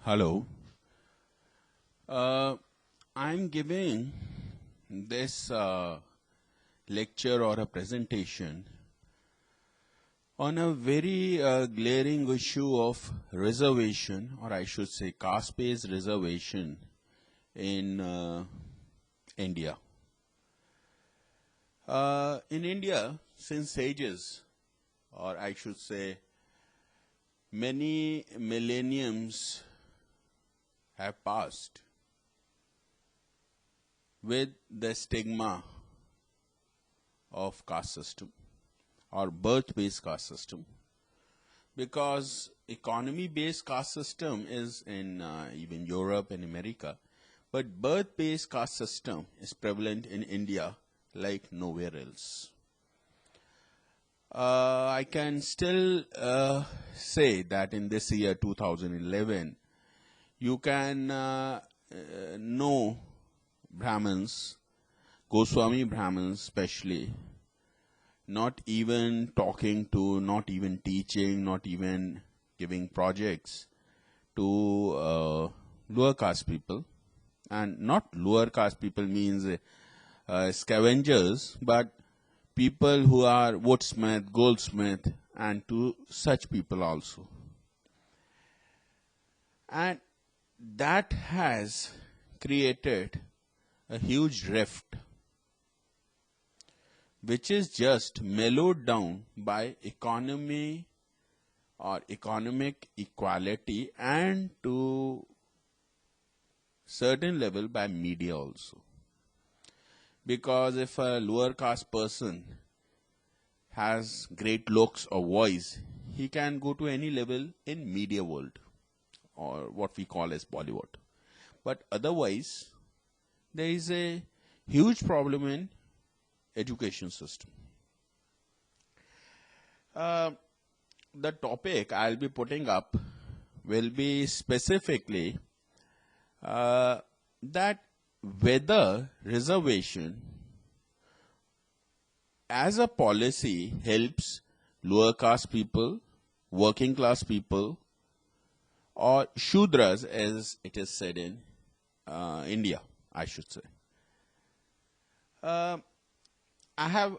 Hello. I'm giving this lecture or a presentation on a very glaring issue of reservation, or I should say caste-based reservation in India. In India, since ages, or I should say many millenniums have passed with the stigma of caste system or birth-based caste system, because economy-based caste system is in even Europe and America, but birth-based caste system is prevalent in India like nowhere else. I can still say that in this year 2011, you can know Brahmins, Goswami Brahmins especially, not even talking to, not even teaching, not even giving projects to lower caste people. And not lower caste people means scavengers, but people who are woodsmith, goldsmith, and to such people also. And that has created a huge rift, which is just mellowed down by economy or economic equality, and to certain level by media also. Because if a lower caste person has great looks or voice, he can go to any level in media world, or what we call as Bollywood. But otherwise, there is a huge problem in education system. The topic I'll be putting up will be specifically that whether reservation as a policy helps lower caste people, working class people, or Shudras as it is said in India, I should say. I have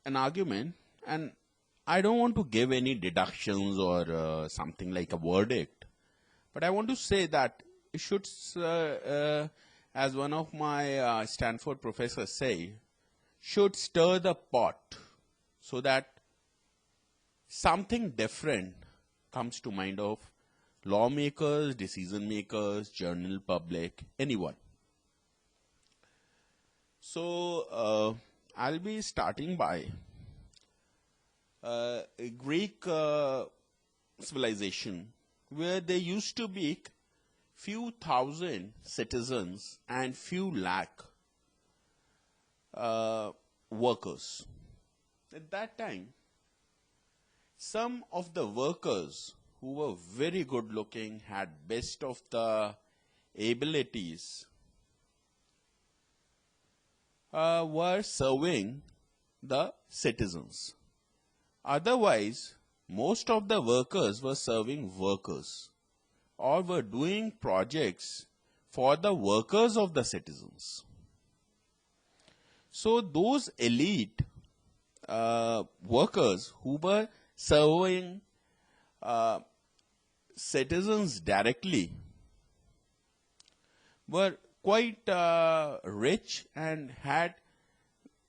an argument, and I don't want to give any deductions or something like a verdict, but I want to say that it should, as one of my Stanford professors say, should stir the pot so that something different comes to mind of lawmakers, decision makers, journal public, anyone. So I'll be starting by a Greek civilization where there used to be few thousand citizens and few lakh workers. At that time, some of the workers who were very good looking, had best of the abilities, were serving the citizens. Otherwise, most of the workers were serving workers, or were doing projects for the workers of the citizens. So those elite workers who were serving citizens directly were quite rich and had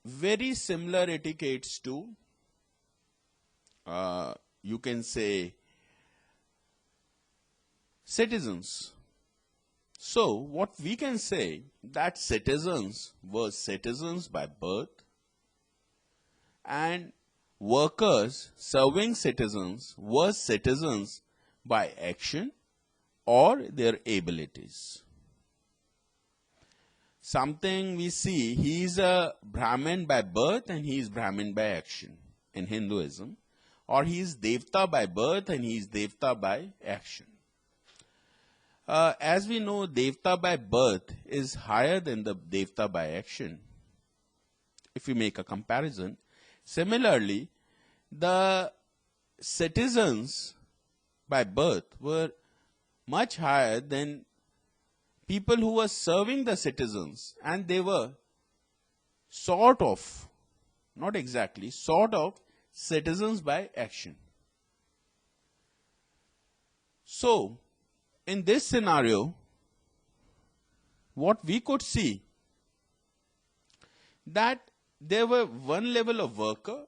very similar etiquettes to, you can say, citizens. So what we can say, that citizens were citizens by birth, and workers serving citizens were citizens by action or their abilities. Something we see, he is a Brahmin by birth and he is Brahmin by action in Hinduism, or he is Devta by birth and he is Devta by action. As we know, Devta by birth is higher than the Devta by action, if we make a comparison. Similarly, the citizens by birth were much higher than people who were serving the citizens, and they were sort of, not exactly, sort of citizens by action. So, in this scenario, what we could see that there were one level of worker,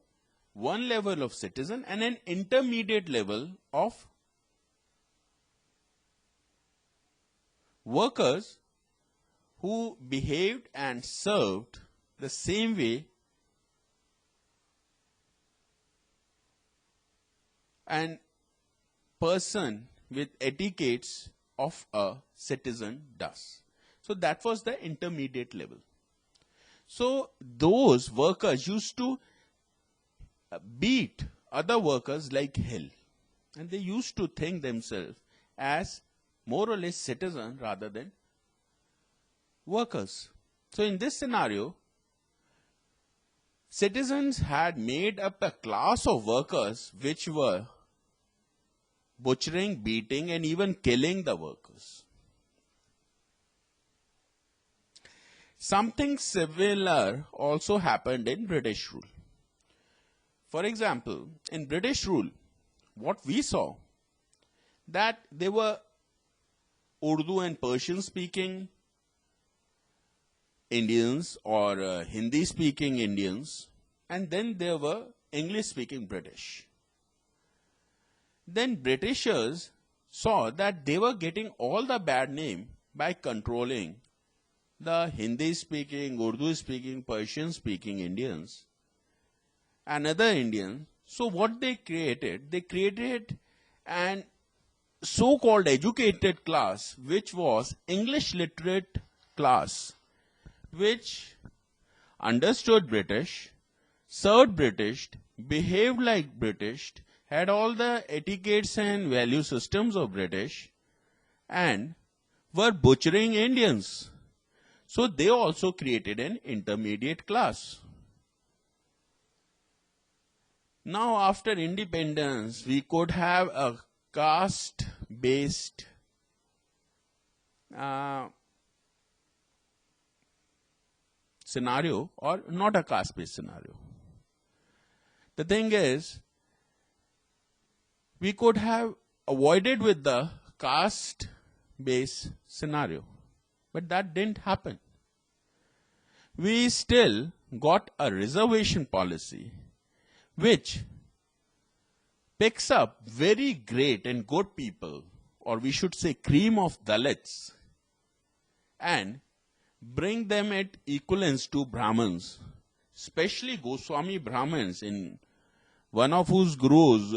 one level of citizen, and an intermediate level of workers who behaved and served the same way an person with etiquettes of a citizen does. So that was the intermediate level. So those workers used to beat other workers like hell. And they used to think themselves as more or less citizens rather than workers. So in this scenario, citizens had made up a class of workers which were butchering, beating, and even killing the workers. Something similar also happened in British rule. For example, in British rule, what we saw, that there were Urdu and Persian speaking Indians or Hindi speaking Indians, and then there were English speaking British. Then Britishers saw that they were getting all the bad name by controlling the Hindi speaking, Urdu speaking, Persian speaking Indians and other Indians. So what they created an so-called educated class, which was English literate class, which understood British, served British, behaved like British, had all the etiquettes and value systems of British, and were butchering Indians. So they also created an intermediate class. Now after independence, we could have a caste-based scenario, or not a caste-based scenario. The thing is, we could have avoided with the caste-based scenario, but that didn't happen. We still got a reservation policy which picks up very great and good people, or we should say cream of Dalits, and bring them at equivalence to Brahmins, especially Goswami Brahmins, in one of whose gurus,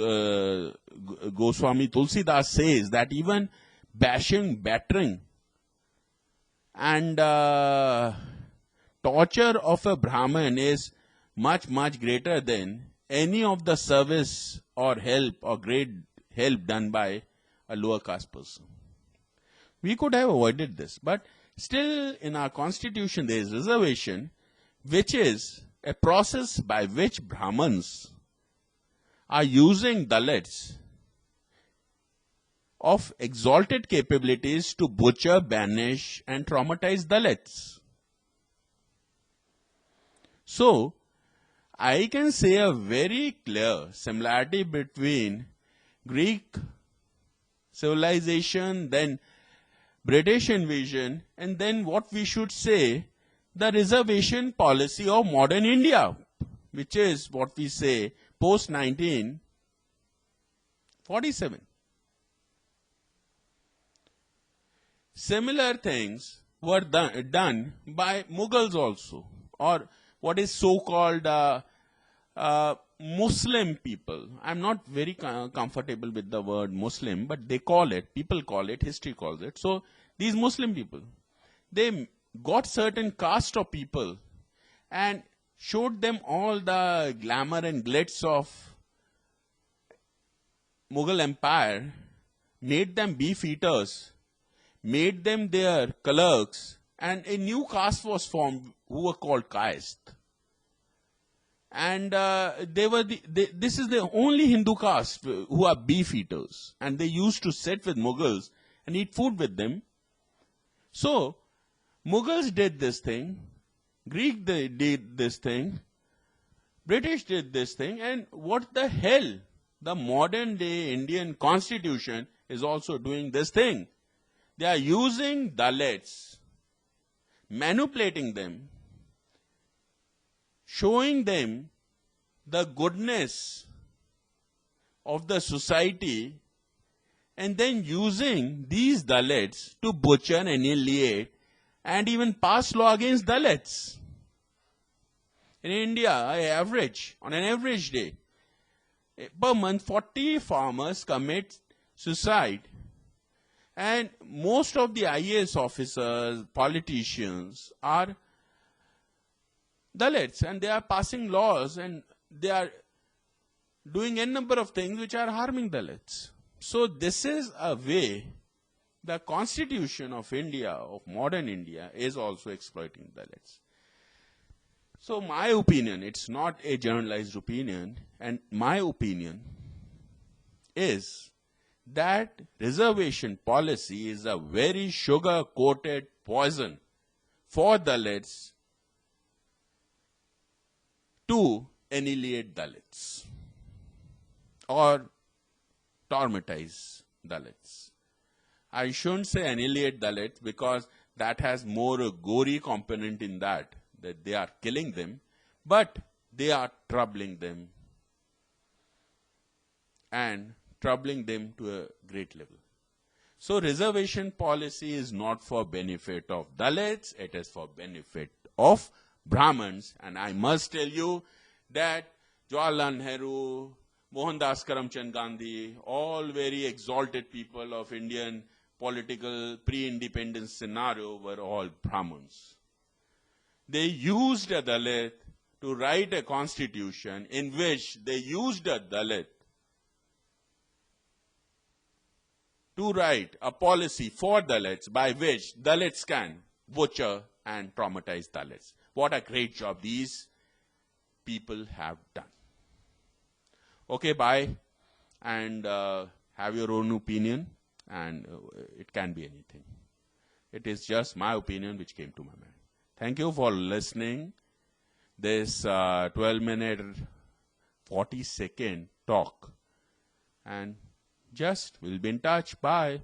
Goswami Tulsidas, says that even bashing, battering, and torture of a Brahmin is much, much greater than any of the service or help or great help done by a lower caste person. We could have avoided this, but still in our constitution there is reservation, which is a process by which Brahmins are using Dalits of exalted capabilities to butcher, banish, and traumatize Dalits. So, I can say a very clear similarity between Greek civilization, then British invasion, and then what we should say, the reservation policy of modern India, which is what we say post 1947. Similar things were done by Mughals also, or what is so-called Muslim people. I'm not very comfortable with the word Muslim, but they call it, people call it, history calls it. So these Muslim people, they got certain caste of people and showed them all the glamour and glitz of Mughal Empire, made them beef eaters, made them their clerks, and a new caste was formed who were called caste. And this is the only Hindu caste who are beef eaters. And they used to sit with Mughals and eat food with them. So, Mughals did this thing, Greek did this thing, British did this thing, and what the hell? The modern day Indian constitution is also doing this thing. They are using Dalits, manipulating them, showing them the goodness of the society, and then using these Dalits to butcher, annihilate, and even pass law against Dalits. In India, on an average day, per month, 40 farmers commit suicide. And most of the IAS officers, politicians are Dalits, and they are passing laws, and they are doing a number of things which are harming Dalits. So this is a way the constitution of India, of modern India, is also exploiting Dalits. So my opinion, it's not a generalized opinion, and my opinion is that reservation policy is a very sugar-coated poison for Dalits to annihilate Dalits or traumatize Dalits. I shouldn't say annihilate Dalits because that has more a gory component in that they are killing them, but they are troubling them and troubling them to a great level. So reservation policy is not for benefit of Dalits, it is for benefit of Brahmins. And I must tell you that Jawaharlal Nehru, Mohandas Karamchand Gandhi, all very exalted people of Indian political pre-independence scenario were all Brahmins. They used a Dalit to write a constitution in which they used a Dalit to write a policy for Dalits by which Dalits can butcher and traumatize Dalits. What a great job these people have done. Okay, bye, and have your own opinion, and it can be anything. It is just my opinion which came to my mind. Thank you for listening this 12-minute, 40-second talk. And just we'll be in touch. Bye.